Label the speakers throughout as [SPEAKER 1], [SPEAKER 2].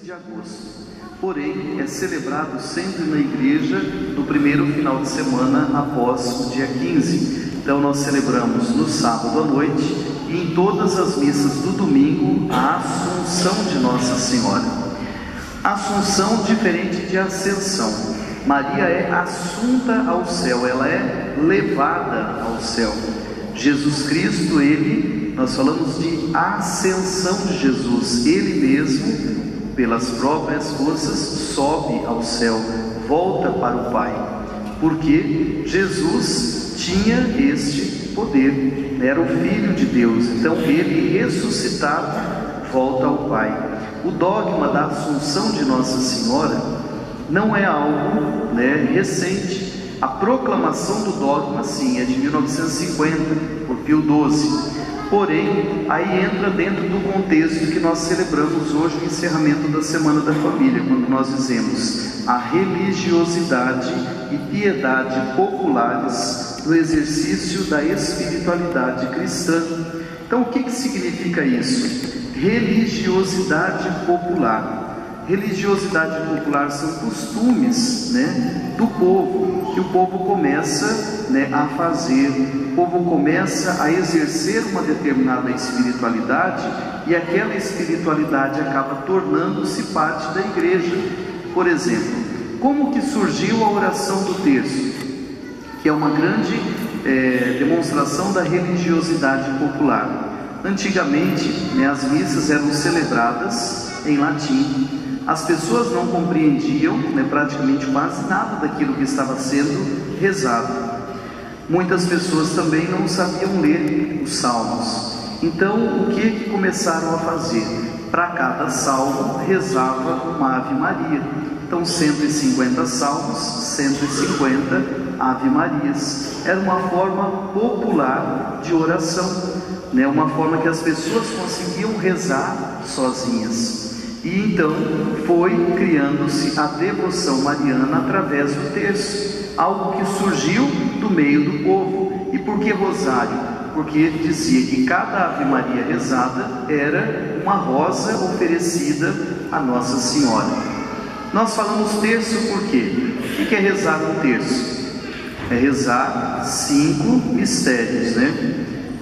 [SPEAKER 1] de agosto, porém é celebrado sempre na igreja no primeiro final de semana após o dia 15. Então nós celebramos no sábado à noite e em todas as missas do domingo a Assunção de Nossa Senhora. Assunção diferente de Ascensão. Maria é assunta ao céu, ela é levada ao céu. Jesus Cristo, nós falamos de ascensão de Jesus, ele mesmo, pelas próprias forças, sobe ao céu, volta para o Pai, porque Jesus tinha este poder, era o Filho de Deus, então ele ressuscitado volta ao Pai. O dogma da Assunção de Nossa Senhora não é algo recente. A proclamação do dogma, sim, é de 1950, por Pio XII. Porém, aí entra dentro do contexto que nós celebramos hoje, o encerramento da Semana da Família, quando nós dizemos a religiosidade e piedade populares no exercício da espiritualidade cristã. Então, o que significa isso? Religiosidade popular. Religiosidade popular são costumes do povo, que o povo começa a fazer, o povo começa a exercer uma determinada espiritualidade e aquela espiritualidade acaba tornando-se parte da igreja. Por exemplo, como que surgiu a oração do terço, que é uma grande demonstração da religiosidade popular. Antigamente, as missas eram celebradas em latim. As pessoas não compreendiam praticamente quase nada daquilo que estava sendo rezado. Muitas pessoas também não sabiam ler os salmos. Então, o que começaram a fazer? Para cada salmo rezava uma Ave Maria. Então, 150 salmos, 150 Ave Marias. Era uma forma popular de oração, uma forma que as pessoas conseguiam rezar sozinhas. E então foi criando-se a devoção mariana através do terço, algo que surgiu do meio do povo. E por que rosário? Porque dizia que cada Ave Maria rezada era uma rosa oferecida a Nossa Senhora. Nós falamos terço por quê? O que é rezar um terço? É rezar 5 mistérios,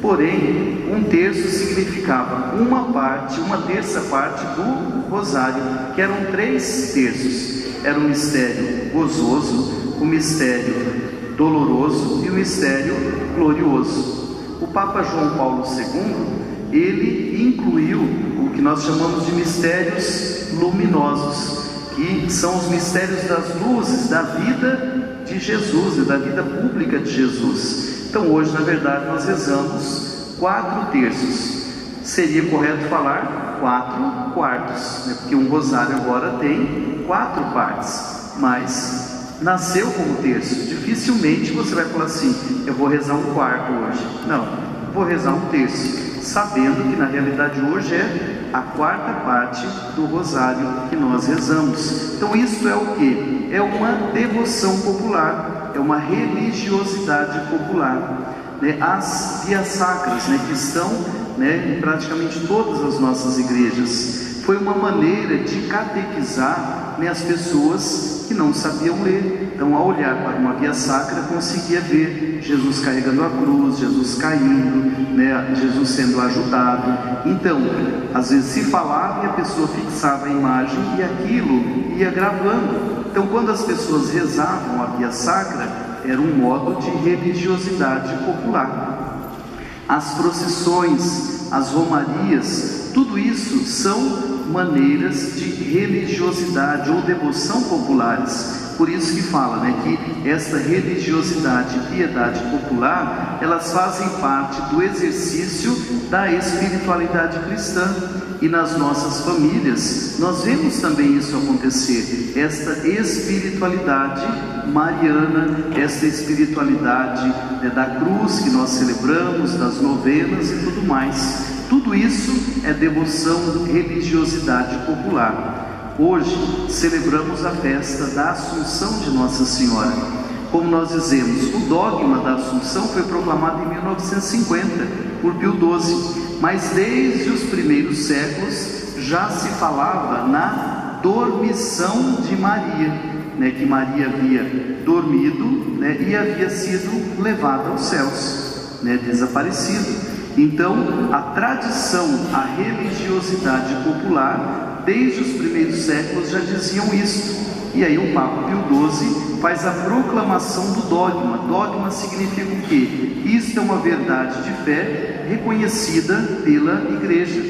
[SPEAKER 1] Porém, um terço significava uma terça parte do rosário, que eram 3 terços. Era um mistério gozoso, um mistério doloroso e um mistério glorioso. O Papa João Paulo II, ele incluiu o que nós chamamos de mistérios luminosos, que são os mistérios das luzes da vida de Jesus e da vida pública de Jesus. Então hoje, na verdade, nós rezamos 4 terços. Seria correto falar 4 quartos, porque um rosário agora tem 4 partes, mas nasceu como terço. Dificilmente você vai falar assim, eu vou rezar um quarto hoje. Não, vou rezar um terço, sabendo que na realidade hoje é a 4ª parte do rosário que nós rezamos. Então isso é o que? É uma devoção popular, é uma religiosidade popular. As vias sacras que estão em praticamente todas as nossas igrejas, foi uma maneira de catequizar as pessoas que não sabiam ler. Então, ao olhar para uma via sacra, conseguia ver Jesus carregando a cruz, Jesus caindo, Jesus sendo ajudado. Então, às vezes se falava e a pessoa fixava a imagem e aquilo ia gravando. Então, quando as pessoas rezavam a via sacra, era um modo de religiosidade popular. As procissões, as romarias, tudo isso são maneiras de religiosidade ou devoção populares. Por isso que fala que esta religiosidade e piedade popular, elas fazem parte do exercício da espiritualidade cristã. E nas nossas famílias, nós vemos também isso acontecer, esta espiritualidade mariana, esta espiritualidade da cruz que nós celebramos, das novenas e tudo mais. Tudo isso é devoção, religiosidade popular. Hoje celebramos a festa da Assunção de Nossa Senhora. Como nós dizemos, o dogma da Assunção foi proclamado em 1950 por Pio XII, mas desde os primeiros séculos já se falava na dormição de Maria, que Maria havia dormido, e havia sido levada aos céus, desaparecido. Então, a tradição, a religiosidade popular, desde os primeiros séculos já diziam isso. E aí o Papa Pio XII faz a proclamação do dogma. Dogma significa o quê? Isto é uma verdade de fé reconhecida pela Igreja.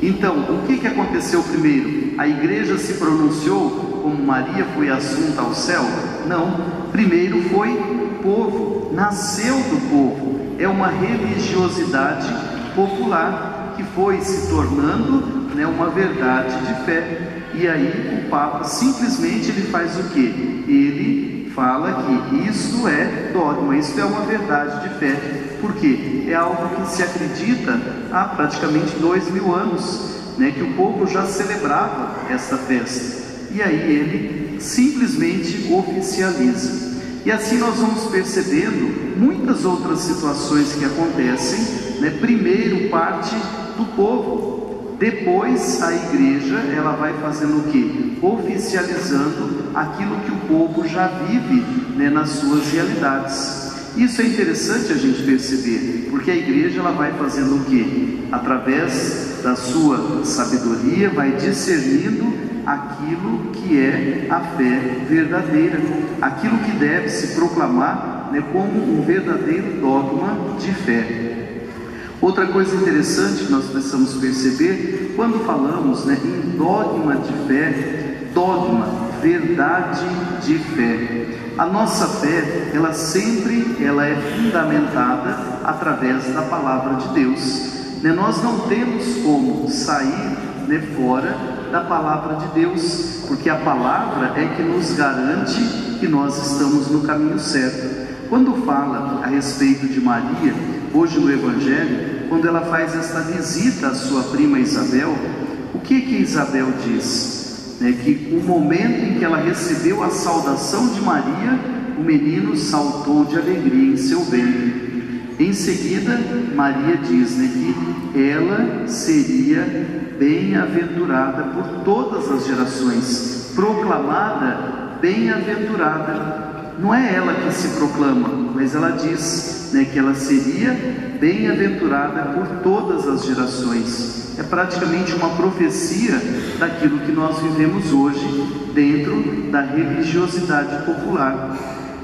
[SPEAKER 1] Então, o que aconteceu primeiro? A Igreja se pronunciou como Maria foi assunta ao céu? Não. Primeiro foi o povo, nasceu do povo. É uma religiosidade popular que foi se tornando uma verdade de fé. E aí o Papa simplesmente ele faz o quê? Ele fala que isto é dogma, isto é uma verdade de fé. Por quê? É algo que se acredita há praticamente 2000 anos, que o povo já celebrava essa festa. E aí ele simplesmente oficializa. E assim nós vamos percebendo muitas outras situações que acontecem, Primeiro parte do povo, depois a Igreja, ela vai fazendo o quê? Oficializando aquilo que o povo já vive, nas suas realidades. Isso é interessante a gente perceber, porque a Igreja ela vai fazendo o quê? Através da sua sabedoria, vai discernindo aquilo que é a fé verdadeira, aquilo que deve se proclamar como um verdadeiro dogma de fé. Outra coisa interessante que nós precisamos perceber, quando falamos em dogma de fé, dogma, verdade de fé. A nossa fé, ela é fundamentada através da palavra de Deus. Nós não temos como sair fora da palavra de Deus, porque a palavra é que nos garante que nós estamos no caminho certo. Quando fala a respeito de Maria, hoje no Evangelho, quando ela faz esta visita à sua prima Isabel, o que Isabel diz? Que o momento em que ela recebeu a saudação de Maria, o menino saltou de alegria em seu ventre. Em seguida, Maria diz que ela seria bem-aventurada por todas as gerações, proclamada bem-aventurada. Não é ela que se proclama, mas ela diz que ela seria bem-aventurada por todas as gerações. É praticamente uma profecia daquilo que nós vivemos hoje dentro da religiosidade popular.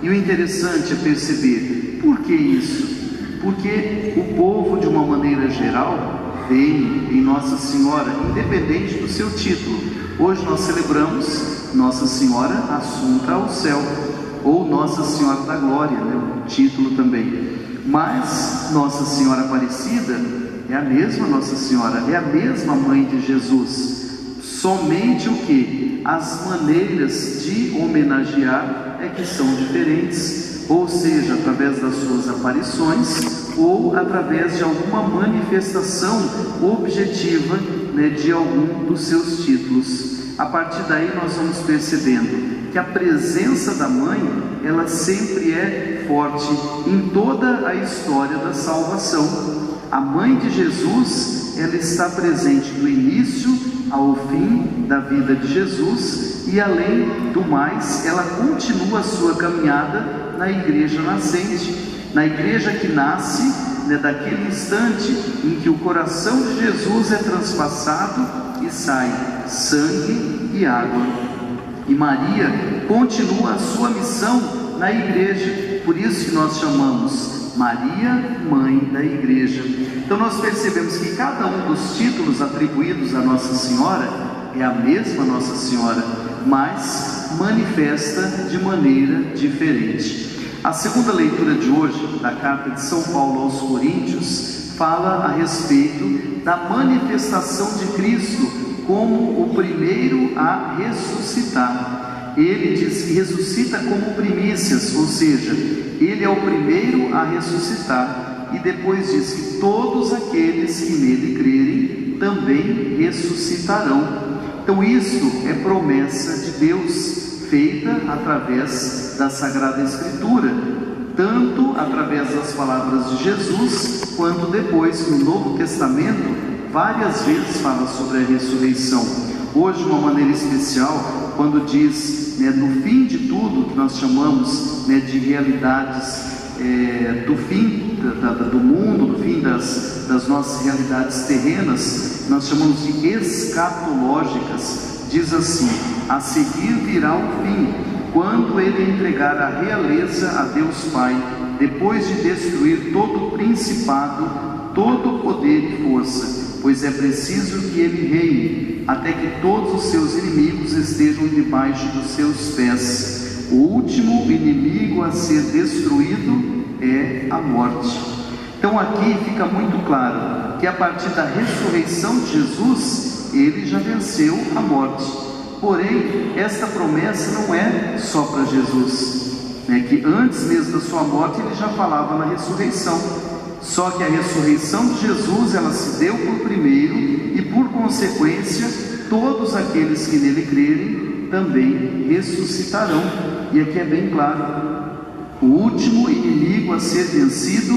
[SPEAKER 1] E o interessante é perceber, por que isso? Porque o povo, de uma maneira geral, vem em Nossa Senhora, independente do seu título. Hoje nós celebramos Nossa Senhora Assunta ao Céu, ou Nossa Senhora da Glória, o título também. Mas Nossa Senhora Aparecida é a mesma Nossa Senhora, é a mesma Mãe de Jesus. Somente o que? As maneiras de homenagear é que são diferentes, ou seja, através das suas aparições, ou através de alguma manifestação objetiva de algum dos seus títulos. A partir daí nós vamos percebendo que a presença da Mãe, ela sempre é forte em toda a história da salvação. A Mãe de Jesus, ela está presente do início ao fim da vida de Jesus, e além do mais, ela continua a sua caminhada na igreja nascente, na igreja que nasce daquele instante em que o coração de Jesus é transpassado e sai sangue e água. E Maria continua a sua missão na igreja, por isso que nós chamamos Maria, Mãe da Igreja. Então nós percebemos que cada um dos títulos atribuídos a Nossa Senhora é a mesma Nossa Senhora, mas manifesta de maneira diferente. A segunda leitura de hoje, da carta de São Paulo aos Coríntios, fala a respeito da manifestação de Cristo como o primeiro a ressuscitar. Ele diz que ressuscita como primícias, ou seja, ele é o primeiro a ressuscitar, e depois diz que todos aqueles que nele crerem também ressuscitarão. Então isso é promessa de Deus, feita através da Sagrada Escritura, tanto através das palavras de Jesus, quanto depois no Novo Testamento, várias vezes fala sobre a ressurreição. hoje de uma maneira especial, quando diz, né, do fim de tudo, que nós chamamos, né, de realidades, do fim do mundo, do fim das nossas realidades terrenas, nós chamamos de escatológicas. Diz assim: a seguir virá o fim, quando ele entregar a realeza a Deus Pai, depois de destruir todo principado, todo poder e força, pois é preciso que ele reine, até que todos os seus inimigos estejam debaixo dos seus pés. O último inimigo a ser destruído é a morte. Então aqui fica muito claro que a partir da ressurreição de Jesus, ele já venceu a morte. Porém, esta promessa não é só para Jesus, né? Que antes mesmo da sua morte ele já falava na ressurreição. Só que a ressurreição de Jesus, ela se deu por primeiro, e por consequência todos aqueles que nele crerem também ressuscitarão. E aqui é bem claro: o último inimigo a ser vencido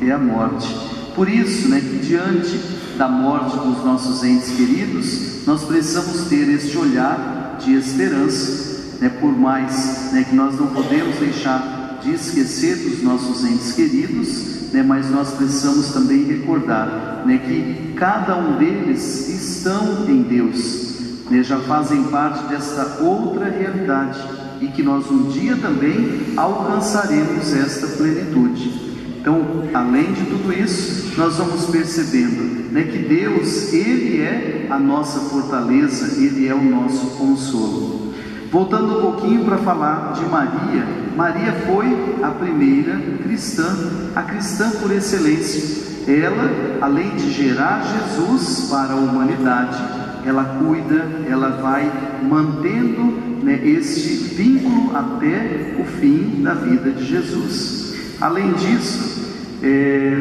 [SPEAKER 1] é a morte. Por isso, né, que diante da morte dos nossos entes queridos, nós precisamos ter este olhar de esperança, né? Por mais, né, que nós não podemos deixar de esquecer dos nossos entes queridos, né, mas nós precisamos também recordar, né, que cada um deles estão em Deus, né, já fazem parte desta outra realidade, e que nós um dia também alcançaremos esta plenitude. Então, além de tudo isso, nós vamos percebendo, né, que Deus, Ele é a nossa fortaleza, Ele é o nosso consolo. Voltando um pouquinho para falar de Maria, Maria foi a primeira cristã, a cristã por excelência. Ela, além de gerar Jesus para a humanidade, ela cuida, ela vai mantendo, né, este vínculo até o fim da vida de Jesus. Além disso,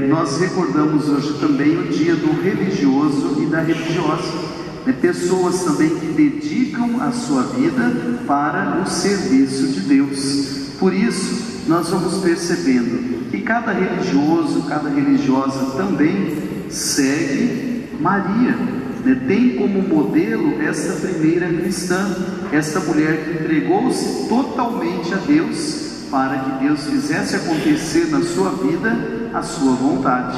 [SPEAKER 1] nós recordamos hoje também o dia do religioso e da religiosa, né? Pessoas também que dedicam a sua vida para o serviço de Deus. Por isso, nós vamos percebendo que cada religioso, cada religiosa também segue Maria, né? Tem como modelo esta primeira cristã, esta mulher que entregou-se totalmente a Deus, para que Deus fizesse acontecer na sua vida a sua vontade.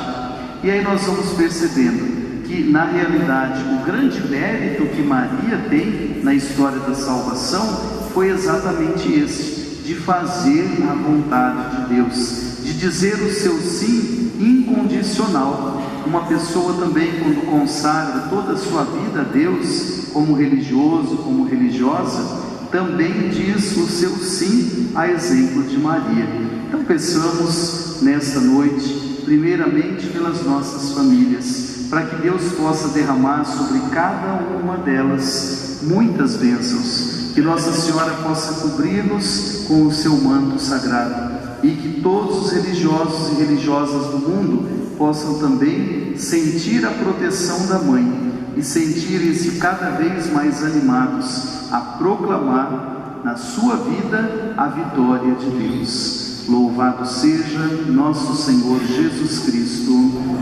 [SPEAKER 1] E aí nós vamos percebendo que, na realidade, o grande mérito que Maria tem na história da salvação foi exatamente esse, de fazer a vontade de Deus, de dizer o seu sim incondicional. Uma pessoa também, quando consagra toda a sua vida a Deus, como religioso, como religiosa, também diz o seu sim a exemplo de Maria. Então peçamos nesta noite, primeiramente pelas nossas famílias, para que Deus possa derramar sobre cada uma delas muitas bênçãos, que Nossa Senhora possa cobrir-nos com o seu manto sagrado, e que todos os religiosos e religiosas do mundo possam também sentir a proteção da Mãe, e sentirem-se cada vez mais animados a proclamar na sua vida a vitória de Deus. Louvado seja nosso Senhor Jesus Cristo,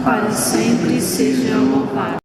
[SPEAKER 2] para sempre seja louvado.